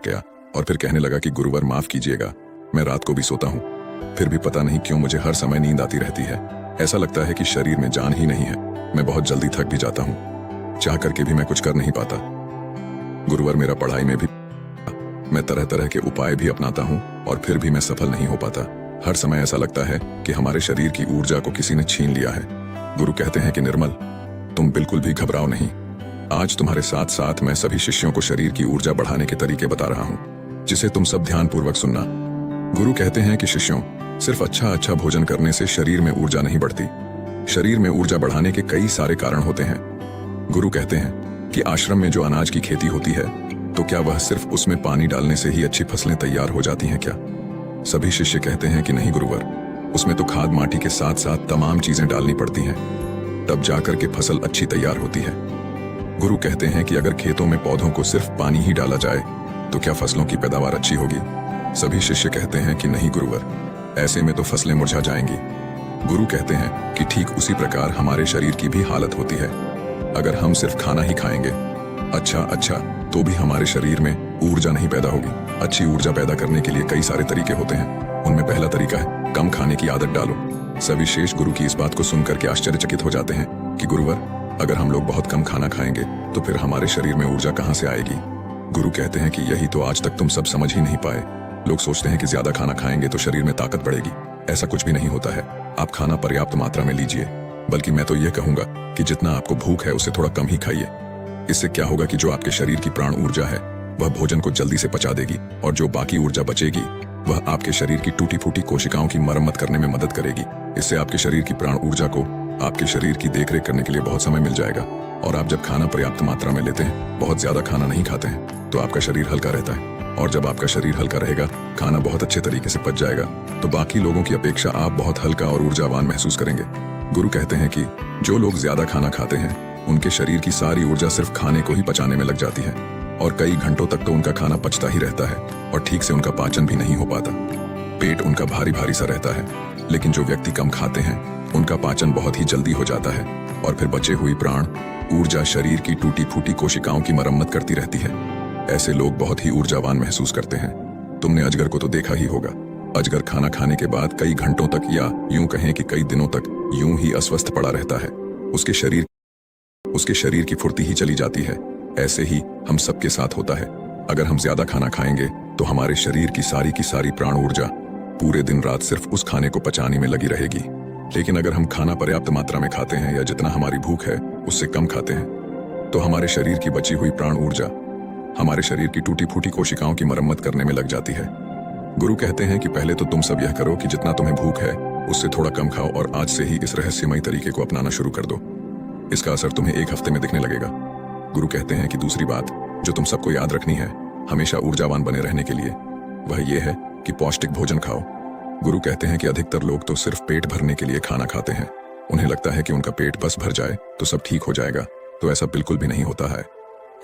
गया और फिर कहने लगा कि गुरुवर माफ कीजिएगा, मैं रात को भी सोता हूँ, फिर भी पता नहीं क्यों मुझे हर समय नींद आती रहती है। ऐसा लगता है कि शरीर में जान ही नहीं है। मैं बहुत जल्दी थक भी जाता हूँ, चाह करके भी मैं कुछ कर नहीं पाता। गुरुवर मेरा पढ़ाई में भी मैं तरह तरह के उपाय भी अपनाता हूँ और फिर भी मैं सफल नहीं हो पाता। हर समय ऐसा लगता है कि हमारे शरीर की ऊर्जा को किसी ने छीन लिया है। गुरु कहते हैं कि निर्मल, तुम बिल्कुल भी घबराओ नहीं। आज तुम्हारे साथ साथ मैं सभी शिष्यों को शरीर की ऊर्जा बढ़ाने के तरीके बता रहा हूँ, जिसे तुम सब ध्यानपूर्वक सुनना। गुरु कहते हैं कि शिष्यों, सिर्फ अच्छा भोजन करने से शरीर में ऊर्जा नहीं बढ़ती। शरीर में ऊर्जा बढ़ाने के कई सारे कारण होते हैं। गुरु कहते हैं कि आश्रम में जो अनाज की खेती होती है, तो क्या वह सिर्फ उसमें पानी डालने से ही अच्छी फसलें तैयार हो जाती हैं क्या? सभी शिष्य कहते हैं कि नहीं गुरुवर, उसमें तो खाद माटी के साथ साथ तमाम चीजें डालनी पड़ती हैं, तब जाकर के फसल अच्छी तैयार होती है। गुरु कहते हैं कि अगर खेतों में पौधों को सिर्फ पानी ही डाला जाए तो क्या फसलों की पैदावार अच्छी होगी? सभी शिष्य कहते हैं कि नहीं गुरुवर, ऐसे में तो फसलें मुरझा जाएंगी। गुरु कहते हैं कि ठीक उसी प्रकार हमारे शरीर की भी हालत होती है। अगर हम सिर्फ खाना ही खाएंगे अच्छा तो भी हमारे शरीर में ऊर्जा नहीं पैदा होगी। अच्छी ऊर्जा पैदा करने के लिए कई सारे तरीके होते हैं। उनमें पहला तरीका है कम खाने की आदत डालो। सभी शेष गुरु की इस बात को सुनकर के आश्चर्यचकित हो जाते हैं कि गुरुवर, अगर हम लोग बहुत कम खाना खाएंगे तो फिर हमारे शरीर में ऊर्जा कहाँ से आएगी? गुरु कहते हैं कि यही तो आज तक तुम सब समझ ही नहीं पाए। लोग सोचते हैं कि ज्यादा खाना खाएंगे तो शरीर में ताकत बढ़ेगी। ऐसा कुछ भी नहीं होता है। आप खाना पर्याप्त मात्रा में लीजिए, बल्कि मैं तो यह कहूंगा कि जितना आपको भूख है उससे थोड़ा कम ही खाइए। इससे क्या होगा कि जो आपके शरीर की प्राण ऊर्जा है वह भोजन को जल्दी से पचा देगी, और जो बाकी ऊर्जा बचेगी वह आपके शरीर की टूटी फूटी कोशिकाओं की मरम्मत करने में मदद करेगी। इससे आपके शरीर की प्राण ऊर्जा को आपके शरीर की देखरेख करने के लिए बहुत समय मिल जाएगा। और आप जब खाना पर्याप्त मात्रा में लेते हैं, बहुत ज्यादा खाना नहीं खाते हैं, तो आपका शरीर हल्का रहता है। और जब आपका शरीर हल्का रहेगा, खाना बहुत अच्छे तरीके से पच जाएगा, तो बाकी लोगों की अपेक्षा आप बहुत हल्का और ऊर्जावान महसूस करेंगे। गुरु कहते हैं कि जो लोग ज्यादा खाना खाते हैं उनके शरीर की सारी ऊर्जा सिर्फ खाने को ही पचाने में लग जाती है, और कई घंटों तक तो उनका खाना पचता ही रहता है और ठीक से उनका पाचन भी नहीं हो पाता। पेट उनका भारी भारी सा रहता है। लेकिन जो व्यक्ति कम खाते हैं उनका पाचन बहुत ही जल्दी हो जाता है, और फिर बचे हुई प्राण ऊर्जा शरीर की टूटी फूटी कोशिकाओं की मरम्मत करती रहती है। ऐसे लोग बहुत ही ऊर्जावान महसूस करते हैं। तुमने अजगर को तो देखा ही होगा। अजगर खाना खाने के बाद कई घंटों तक, या यूं कहें कि कई दिनों तक, यूं ही अस्वस्थ पड़ा रहता है। उसके शरीर की फुर्ती ही चली जाती है। ऐसे ही हम सबके साथ होता है। अगर हम ज्यादा खाना खाएंगे तो हमारे शरीर की सारी प्राण ऊर्जा पूरे दिन रात सिर्फ उस खाने को पचाने में लगी रहेगी। लेकिन अगर हम खाना पर्याप्त मात्रा में खाते हैं, या जितना हमारी भूख है उससे कम खाते हैं, तो हमारे शरीर की बची हुई प्राण ऊर्जा हमारे शरीर की टूटी फूटी कोशिकाओं की मरम्मत करने में लग जाती है। गुरु कहते हैं कि पहले तो तुम सब यह करो कि जितना तुम्हें भूख है उससे थोड़ा कम खाओ, और आज से ही इस रहस्यमयी तरीके को अपनाना शुरू कर दो। इसका असर तुम्हें 1 हफ्ते में दिखने लगेगा। गुरु कहते हैं कि दूसरी बात जो तुम सबको याद रखनी है हमेशा ऊर्जावान बने रहने के लिए, वह यह है कि पौष्टिक भोजन खाओ। गुरु कहते हैं कि अधिकतर लोग तो सिर्फ पेट भरने के लिए खाना खाते हैं। उन्हें लगता है कि उनका पेट बस भर जाए तो सब ठीक हो जाएगा, तो ऐसा बिल्कुल भी नहीं होता है।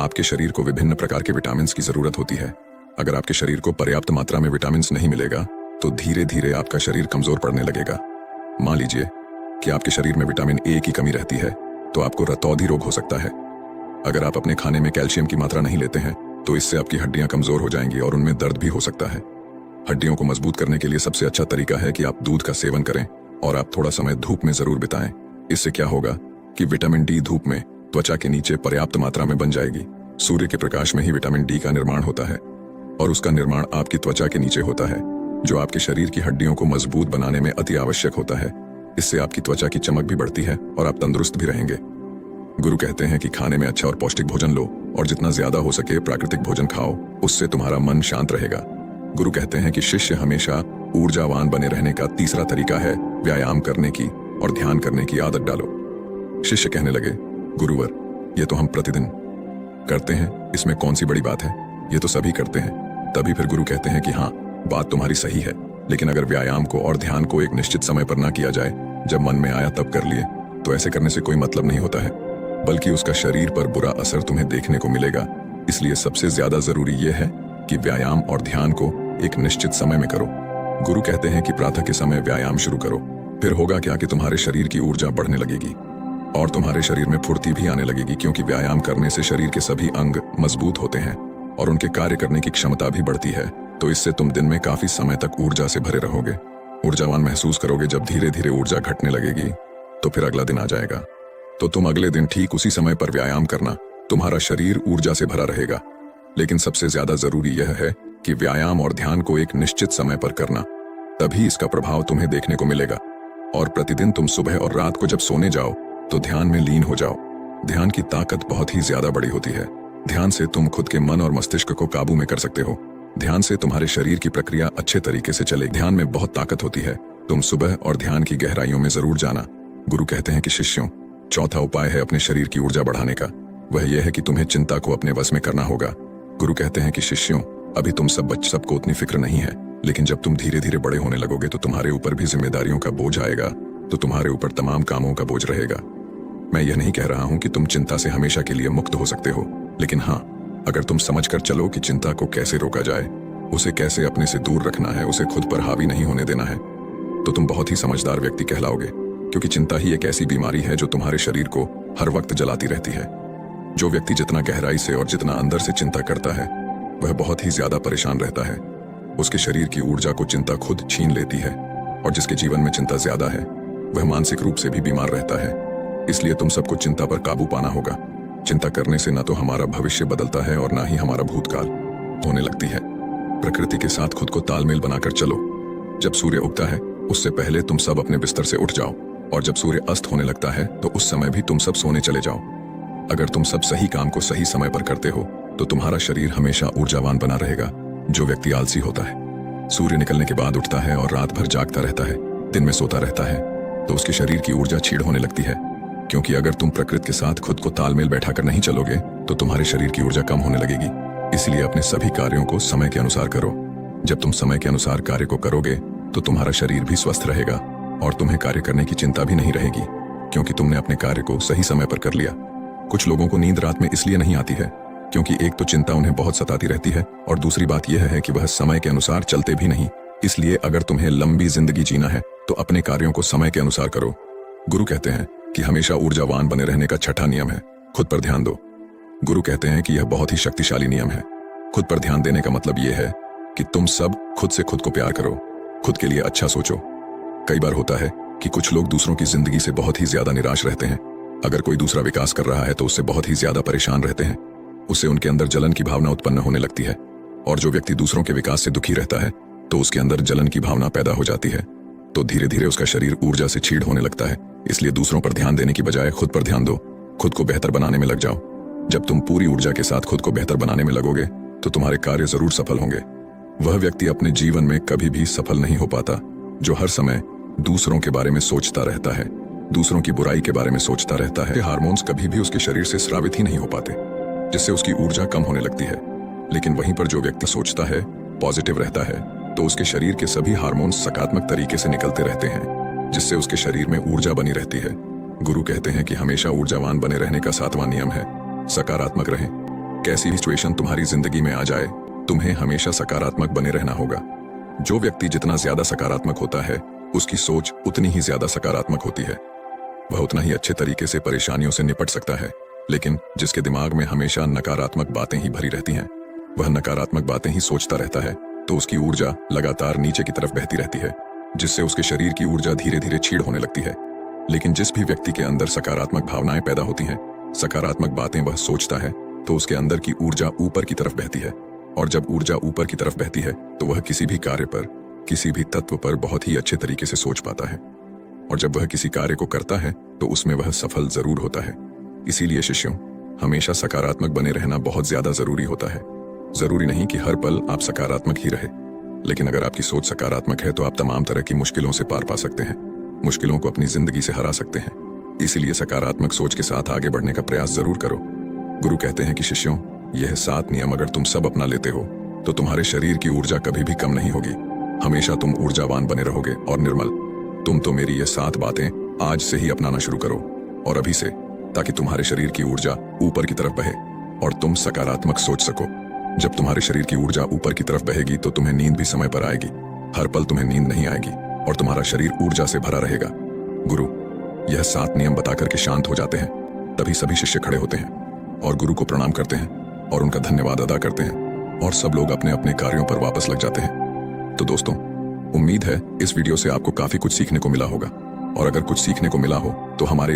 आपके शरीर को विभिन्न प्रकार के विटामिन की जरूरत होती है। अगर आपके शरीर को पर्याप्त मात्रा में विटामिन नहीं मिलेगा तो धीरे धीरे आपका शरीर कमजोर पड़ने लगेगा। मान लीजिए कि आपके शरीर में विटामिन ए की कमी रहती है, तो आपको रतौंधी रोग हो सकता है। अगर आप अपने खाने में कैल्शियम की मात्रा नहीं लेते हैं तो इससे आपकी हड्डियां कमजोर हो जाएंगी और उनमें दर्द भी हो सकता है। हड्डियों को मजबूत करने के लिए सबसे अच्छा तरीका है कि आप दूध का सेवन करें और आप थोड़ा समय धूप में जरूर बिताएं। इससे क्या होगा कि विटामिन डी धूप में त्वचा के नीचे पर्याप्त मात्रा में बन जाएगी। सूर्य के प्रकाश में ही विटामिन डी का निर्माण होता है, और उसका निर्माण आपकी त्वचा के नीचे होता है, जो आपके शरीर की हड्डियों को मजबूत बनाने में अति आवश्यक होता है। इससे आपकी त्वचा की चमक भी बढ़ती है और आप तंदुरुस्त भी रहेंगे। गुरु कहते हैं कि खाने में अच्छा और पौष्टिक भोजन लो, और जितना ज्यादा हो सके प्राकृतिक भोजन खाओ, उससे तुम्हारा मन शांत रहेगा। गुरु कहते हैं कि शिष्य हमेशा ऊर्जावान बने रहने का तीसरा तरीका है व्यायाम करने की और ध्यान करने की आदत डालो। शिष्य कहने लगे, गुरुवर, ये तो हम प्रतिदिन करते हैं, इसमें कौन सी बड़ी बात है, ये तो सभी करते हैं। तभी फिर गुरु कहते हैं कि हाँ, बात तुम्हारी सही है, लेकिन अगर व्यायाम को और ध्यान को एक निश्चित समय पर ना किया जाए, जब मन में आया तब कर लिए, तो ऐसे करने से कोई मतलब नहीं होता है, बल्कि उसका शरीर पर बुरा असर तुम्हें देखने को मिलेगा। इसलिए सबसे ज्यादा जरूरी यह है कि व्यायाम और ध्यान को एक निश्चित समय में करो। गुरु कहते हैं कि प्रातः के समय व्यायाम शुरू करो, फिर होगा क्या कि तुम्हारे शरीर की ऊर्जा बढ़ने लगेगी और तुम्हारे शरीर में फुर्ती भी आने लगेगी, क्योंकि व्यायाम करने से शरीर के सभी अंग मजबूत होते हैं और उनके कार्य करने की क्षमता भी बढ़ती है। तो इससे तुम दिन में काफी समय तक ऊर्जा से भरे रहोगे। ऊर्जावान महसूस करोगे। जब धीरे धीरे ऊर्जा घटने लगेगी तो फिर अगला दिन आ जाएगा। तो तुम अगले दिन ठीक उसी समय पर व्यायाम करना। तुम्हारा शरीर ऊर्जा से भरा रहेगा। लेकिन सबसे ज्यादा जरूरी यह है कि व्यायाम और ध्यान को एक निश्चित समय पर करना, तभी इसका प्रभाव तुम्हें देखने को मिलेगा। और प्रतिदिन तुम सुबह और रात को जब सोने जाओ तो ध्यान में लीन हो जाओ। ध्यान की ताकत बहुत ही ज्यादा बड़ी होती है। ध्यान से तुम खुद के मन और मस्तिष्क को काबू में कर सकते हो। ध्यान से तुम्हारे शरीर की प्रक्रिया अच्छे तरीके से चले। ध्यान में बहुत ताकत होती है। तुम सुबह और ध्यान की गहराइयों में जरूर जाना। गुरु कहते हैं कि शिष्यों, चौथा उपाय है अपने शरीर की ऊर्जा बढ़ाने का। वह यह है कि तुम्हें चिंता को अपने वश में करना होगा। गुरु कहते हैं कि शिष्यों, अभी तुम सबको उतनी फिक्र नहीं है, लेकिन जब तुम धीरे धीरे बड़े होने लगोगे तो तुम्हारे ऊपर भी जिम्मेदारियों का बोझ आएगा। तो तुम्हारे ऊपर तमाम कामों का बोझ रहेगा। मैं यह नहीं कह रहा हूं कि तुम चिंता से हमेशा के लिए मुक्त हो सकते हो, लेकिन हाँ, अगर तुम समझकर चलो कि चिंता को कैसे रोका जाए, उसे कैसे अपने से दूर रखना है, उसे खुद पर हावी नहीं होने देना है, तो तुम बहुत ही समझदार व्यक्ति कहलाओगे। क्योंकि चिंता ही एक ऐसी बीमारी है जो तुम्हारे शरीर को हर वक्त जलाती रहती है। जो व्यक्ति जितना गहराई से और जितना अंदर से चिंता करता है, वह बहुत ही ज्यादा परेशान रहता है। उसके शरीर की ऊर्जा को चिंता खुद छीन लेती है। और जिसके जीवन में चिंता ज्यादा है, वह मानसिक रूप से भी बीमार रहता है। इसलिए तुम सबको चिंता पर काबू पाना होगा। चिंता करने से न तो हमारा भविष्य बदलता है और न ही हमारा भूतकाल होने लगती है। प्रकृति के साथ खुद को तालमेल बनाकर चलो। जब सूर्य उगता है उससे पहले तुम सब अपने बिस्तर से उठ जाओ, और जब सूर्य अस्त होने लगता है तो उस समय भी तुम सब सोने चले जाओ। अगर तुम सब सही काम को सही समय पर करते हो तो तुम्हारा शरीर हमेशा ऊर्जावान बना रहेगा। जो व्यक्ति आलसी होता है, सूर्य निकलने के बाद उठता है और रात भर जागता रहता है, दिन में सोता रहता है, तो उसके शरीर की ऊर्जा छीड़ होने लगती है। क्योंकि अगर तुम प्रकृति के साथ खुद को तालमेल बैठाकर नहीं चलोगे तो तुम्हारे शरीर की ऊर्जा कम होने लगेगी। इसलिए अपने सभी कार्यों को समय के अनुसार करो। जब तुम समय के अनुसार कार्य को करोगे तो तुम्हारा शरीर भी स्वस्थ रहेगा और तुम्हें कार्य करने की चिंता भी नहीं रहेगी, क्योंकि तुमने अपने कार्य को सही समय पर कर लिया। कुछ लोगों को नींद रात में इसलिए नहीं आती है क्योंकि एक तो चिंता उन्हें बहुत सताती रहती है, और दूसरी बात यह है कि वह समय के अनुसार चलते भी नहीं। इसलिए अगर तुम्हें लंबी जिंदगी जीना है तो अपने कार्यों को समय के अनुसार करो। गुरु कहते हैं कि हमेशा ऊर्जावान बने रहने का छठा नियम है, खुद पर ध्यान दो। गुरु कहते हैं कि यह बहुत ही शक्तिशाली नियम है। खुद पर ध्यान देने का मतलब यह है कि तुम सब खुद से खुद को प्यार करो, खुद के लिए अच्छा सोचो। कई बार होता है कि कुछ लोग दूसरों की जिंदगी से बहुत ही ज्यादा निराश रहते हैं। अगर कोई दूसरा विकास कर रहा है तो उससे बहुत ही ज्यादा परेशान रहते हैं। उससे उनके अंदर जलन की भावना उत्पन्न होने लगती है। और जो व्यक्ति दूसरों के विकास से दुखी रहता है तो उसके अंदर जलन की भावना पैदा हो जाती है। तो धीरे धीरे उसका शरीर ऊर्जा से छीड़ होने लगता है। इसलिए दूसरों पर ध्यान देने की बजाय खुद पर ध्यान दो। खुद को बेहतर बनाने में लग जाओ। जब तुम पूरी ऊर्जा के साथ खुद को बेहतर बनाने में लगोगे तो तुम्हारे कार्य जरूर सफल होंगे। वह व्यक्ति अपने जीवन में कभी भी सफल नहीं हो पाता जो हर समय दूसरों के बारे में सोचता रहता है, दूसरों की बुराई के बारे में सोचता रहता है। हार्मोन्स कभी भी उसके शरीर से स्रावित ही नहीं हो पाते, जिससे उसकी ऊर्जा कम होने लगती है। लेकिन वहीं पर जो व्यक्ति सोचता है, पॉजिटिव रहता है, तो उसके शरीर के सभी हार्मोन्स सकारात्मक तरीके से निकलते रहते हैं, जिससे उसके शरीर में ऊर्जा बनी रहती है। गुरु कहते हैं कि हमेशा ऊर्जावान बने रहने का सातवां नियम है सकारात्मक रहें। कैसी भी सिचुएशन तुम्हारी जिंदगी में आ जाए, तुम्हें हमेशा सकारात्मक बने रहना होगा। जो व्यक्ति जितना ज्यादा सकारात्मक होता है, उसकी सोच उतनी ही ज्यादा सकारात्मक होती है। वह उतना ही अच्छे तरीके से परेशानियों से निपट सकता है। लेकिन जिसके दिमाग में हमेशा नकारात्मक बातें ही भरी रहती हैं, वह नकारात्मक बातें ही सोचता रहता है, तो उसकी ऊर्जा लगातार नीचे की तरफ बहती रहती है, जिससे उसके शरीर की ऊर्जा धीरे धीरे छीड़ होने लगती है। लेकिन जिस भी व्यक्ति के अंदर सकारात्मक भावनाएं पैदा होती हैं, सकारात्मक बातें वह सोचता है, तो उसके अंदर की ऊर्जा ऊपर की तरफ बहती है। और जब ऊर्जा ऊपर की तरफ बहती है तो वह किसी भी कार्य पर, किसी भी तत्व पर बहुत ही अच्छे तरीके से सोच पाता है। और जब वह किसी कार्य को करता है तो उसमें वह सफल जरूर होता है। इसीलिए शिष्यों, हमेशा सकारात्मक बने रहना बहुत ज्यादा जरूरी होता है। जरूरी नहीं कि हर पल आप सकारात्मक ही रहे, लेकिन अगर आपकी सोच सकारात्मक है तो आप तमाम तरह की मुश्किलों से पार पा सकते हैं, मुश्किलों को अपनी जिंदगी से हरा सकते हैं। इसीलिए सकारात्मक सोच के साथ आगे बढ़ने का प्रयास जरूर करो। गुरु कहते हैं कि शिष्यों, यह 7 नियम अगर तुम सब अपना लेते हो तो तुम्हारे शरीर की ऊर्जा कभी भी कम नहीं होगी। हमेशा तुम ऊर्जावान बने रहोगे और निर्मल। तुम तो मेरी ये 7 बातें आज से ही अपनाना शुरू करो, और अभी से, ताकि तुम्हारे शरीर की ऊर्जा ऊपर की तरफ बहे और तुम सकारात्मक सोच सको। जब तुम्हारे शरीर की ऊर्जा ऊपर की तरफ बहेगी तो तुम्हें नींद भी समय पर आएगी। हर पल तुम्हें नींद नहीं आएगी और तुम्हारा शरीर ऊर्जा से भरा रहेगा। गुरु यह 7 नियम बताकर के शांत हो जाते हैं। तभी सभी शिष्य खड़े होते हैं और गुरु को प्रणाम करते हैं और उनका धन्यवाद अदा करते हैं और सब लोग अपने अपने कार्यों पर वापस लग जाते हैं। तो दोस्तों, उम्मीद है इस वीडियो से आपको काफी कुछ सीखने को मिला होगा, और अगर कुछ सीखने को मिला हो तो हमारे